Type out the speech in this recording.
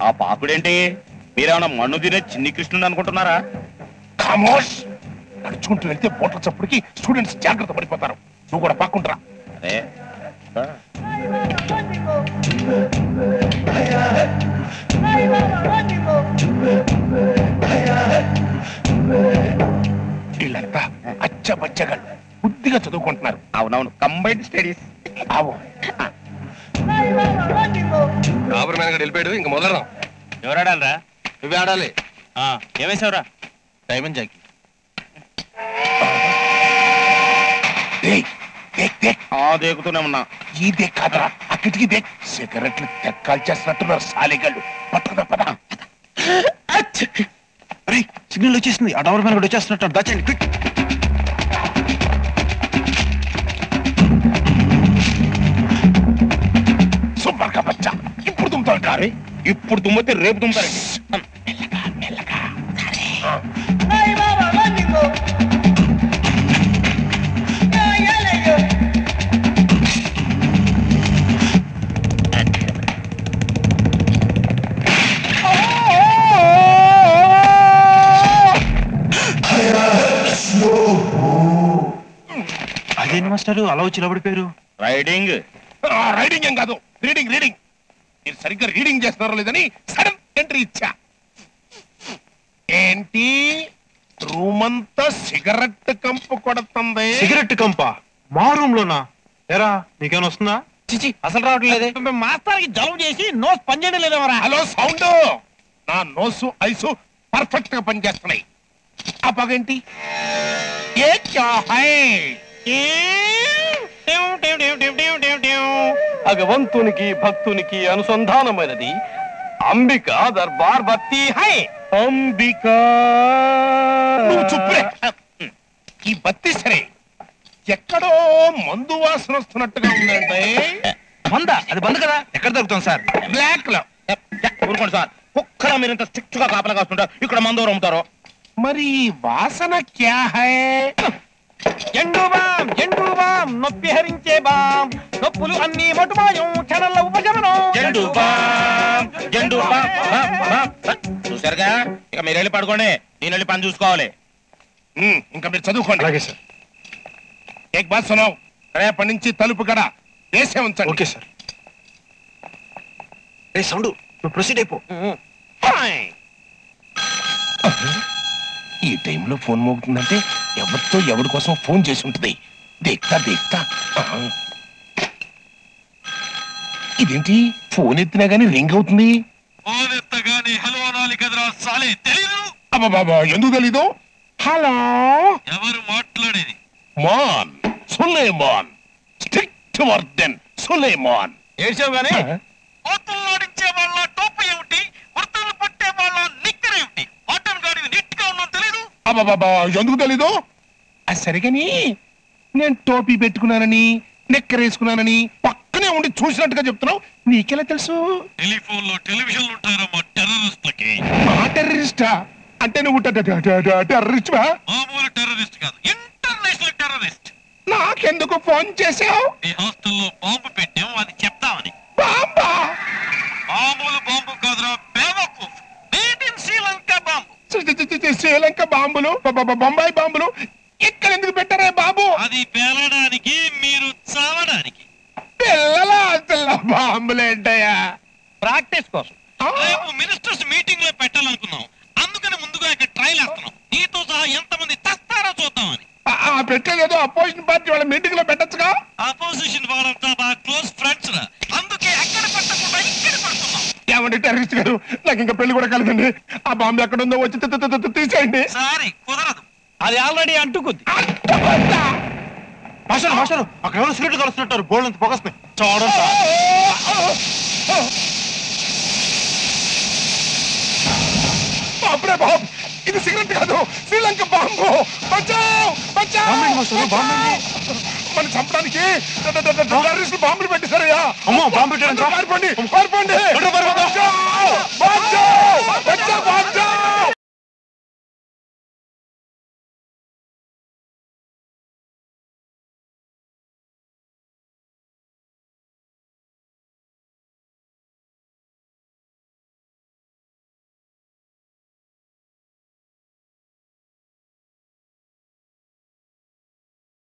ఆ పాకుడేంటి? మీరేమన్నా మన్ను తినే చిన్ని కృష్ణుడు అనుకుంటున్నారా? ఖమోష్! నడుచుకుంటూ వెళ్తే బోట్ల చప్పుడుకి స్టూడెంట్స్ జాగ్రత్త పడిపోతారు. నువ్వు కూడా పక్కుంటరా. అరే వీళ్ళంతా అచ్చబచ్చగా బుద్ధిగా చదువుకుంటున్నారు. అవునవును, కంబైన్డ్ స్టడీస్. ఆవు రాబర్ మ్యాన్ వెళ్ళిపోయాడు. ఇంకా మొదలరా. ఎవరు ఆడాలరా? నువ్వే ఆడాలి. ఏమేసావురా? Diamond Jackie. దేకుతూనే ఉన్నా. ఈ దేక్ కాదరా, అక్కడికి దేక్. సిగరెట్లు తెక్కాలు చేస్తున్నట్టున్నారు సాలిగళ్ళు. పట్టుకున్నా పద. సిగ్నల్ వచ్చేసింది. ఆ డవర్ మ్యాన్ కూడా వచ్చేస్తున్నట్టు. దాచండి క్విక్. సూపర్ గా బచ్చా. ఇప్పుడు తుమ్ముతారు గారి. ఇప్పుడు తుమ్మితే రేపు తుమ్ముతారండి. మెల్లగా మెల్లగా. అదేంటి మాస్టర్ అలా వచ్చి నిలబడిపోయారు? రైడింగ్ రైడింగ్ ఏం కాదు, రీడింగ్ రీడింగ్. మీరు సరిగ్గా రీడింగ్ చేస్తున్నారో లేదని సడన్ ఎంట్రీ ఇచ్చా. ఏంటి రూమ్ అంతా సిగరెట్ కంపు కొడుతుంది? సిగరెట్ కంప మా రూమ్ లోనా? ఎరా నీకేమైనా వస్తుందా? చిచి అసలు రావట్లేదే. మాస్టర్కి జలుబు చేసి నోస్ పనిచేయడం లేదవరా? Hello sound. నా నోసు ఐసు పర్ఫెక్ట్ గా పనిచేస్తున్నాయి. ఆ పగేంటి? ఏ క్యా హై? భగవంతునికి భక్తునికి అనుసంధానమైనది అంబిక దర్బార్ బత్తి హై. అంబికా. నువ్వు చుప్పే. ఈ బత్తి సరే ఎక్కడో మందు వాసన వస్తున్నట్టుగా ఉందంటే. మంద అది బంద్ కదా. ఎక్కడ దొరుకుతాం సార్? బ్లాక్ లో. ఊరుకోండి సార్. కుక్కల మీరు ఇంత స్ట్రిక్ట్ గా కాపలా కాస్తుంటారు. ఇక్కడ మందు అమ్ముతారు. మరి వాసన క్యా హై? ఎండు బాం నొప్పి హరించే బాం. నొప్పులు అన్ని మటుమాయం క్షణంలో ఉపశమనం. Zandu balm, Zandu balm, balm, balm. చూసారుగా, ఇక మీరు వెళ్ళి పడుకోండి. నేను వెళ్ళి పని చూసుకోవాలి. ఇంకా మీరు చదువుకోండి. అలాగే సార్. ఏక్ బాత్ సునావ్. రేపటి నుంచి తలుపు గడ వేసే ఉంచండి. Okay sir. రే సౌండ్ నువ్వు ప్రొసీడ్ అయిపో. ఈ టైంలో ఫోన్ మోగుతుందంటే ఎవరితో ఎవరి కోసం ఫోన్ చేసి ఉంటుంది. దేక్తా దేక్తా. ఇదేంటి ఫోన్ ఎత్తినా గానీ రింగ్ అవుతుంది? ఫోన్ ఎత్తగాని హలో అనాలి కదరా సాలే. తెలీదు? అబ్బాబా ఎందుకు తెలీదు? హలో ఎవరు మాట్లాడేది? మాన్ సులేమాన్. స్ట్రిక్ట్ వర్డెన్ సులేమాన్. ఏడ్చావు గానీ కోతుల్లాడించే వాళ్ళ టోపు ఏమిటి? వృత్తులు పట్టే వాళ్ళ నిక్కర్ ఏమిటి? వాటన్ గాడి నీట్ గా ఉన్నాం తెలీదు? అబ్బాబా ఎందుకు తెలీదు? అది సరిగని నేను టోపీ పెట్టుకున్నానని నెక్కరేసుకున్నానని పక్కనే ఉండి చూసినట్టుగా చెప్తున్నావు. నీకెలా తెలుసు? టెలిఫోన్ లో టెలివిజన్లు ఉంటారమ్మా టెర్రరిస్టులకి. మా టెర్రరిస్టా? అంటే నువ్వు టెర్రరిస్ట్ వా? మామూలు టెర్రరిస్ట్ కాదు, ఇంటర్నేషనల్ టెర్రరిస్ట్. నాకెందుకు ఫోన్ చేసావు? ఈ హాస్టల్లో బాంబు పెట్టాం, అది చెప్తామని. బాంబా? మామూలు బాంబు కాదురా బేవకూఫ్. Made in Sri Lanka bomb. Sri Lanka బాంబులు, బొంబాయి బాంబులు ఇక్కడ ఎందుకు పెట్టారే బాబు? అది పేలడానికి, మీరు చావడానికి. పిల్లల అసలు బాంబులేంటయ్యా? ప్రాక్టీస్ కోసం. రేపు మినిస్టర్స్ మీటింగ్ లో పెట్టాలనుకున్నాం. అందుకని ముందుగా ఇక్కడ ట్రైల్ వేస్తున్నాం. నీతో సహా ఎంతమంది తెస్తారో చూద్దామని. పెట్టలేదో అపోజిషన్ పార్టీ వాళ్ళ మీటింగ్ లో పెట్టచ్చుగా. అపోజిషన్ వాళ్ళంతా మా క్లోజ్ ఫ్రెండ్స్ రా. అందుకే అక్కడ పెట్టకుండా ఇక్కడ పెడుతున్నాం. ఏమండి టెర్రరిస్ట్ గారు, నాకు ఇంకా పెళ్లి కూడా కలగండి. ఆ బాంబు ఎక్కడుందో వచ్చి తీసేయండి. సారీ కుదరదు. అది ఆల్రెడీ అంటుకుంది. మాస్టర్ మాస్టర్ అక్కడ ఎవరు సిగరెట్ కలుస్తున్నట్టారు. బోల్డ్ అంత పొగస్తున్నాయి. చూడండి బాబురే బాబు, ఇది సిగరెట్ కాదు, శ్రీలంక బాంబు. బచావ్ బచావ్. మన చంపడానికి టెర్రరిస్టులు బాంబులు పెట్టేశారయ్యా. అమ్మో బాంబు పెట్టారంట. పారిపోండి పారిపోండి.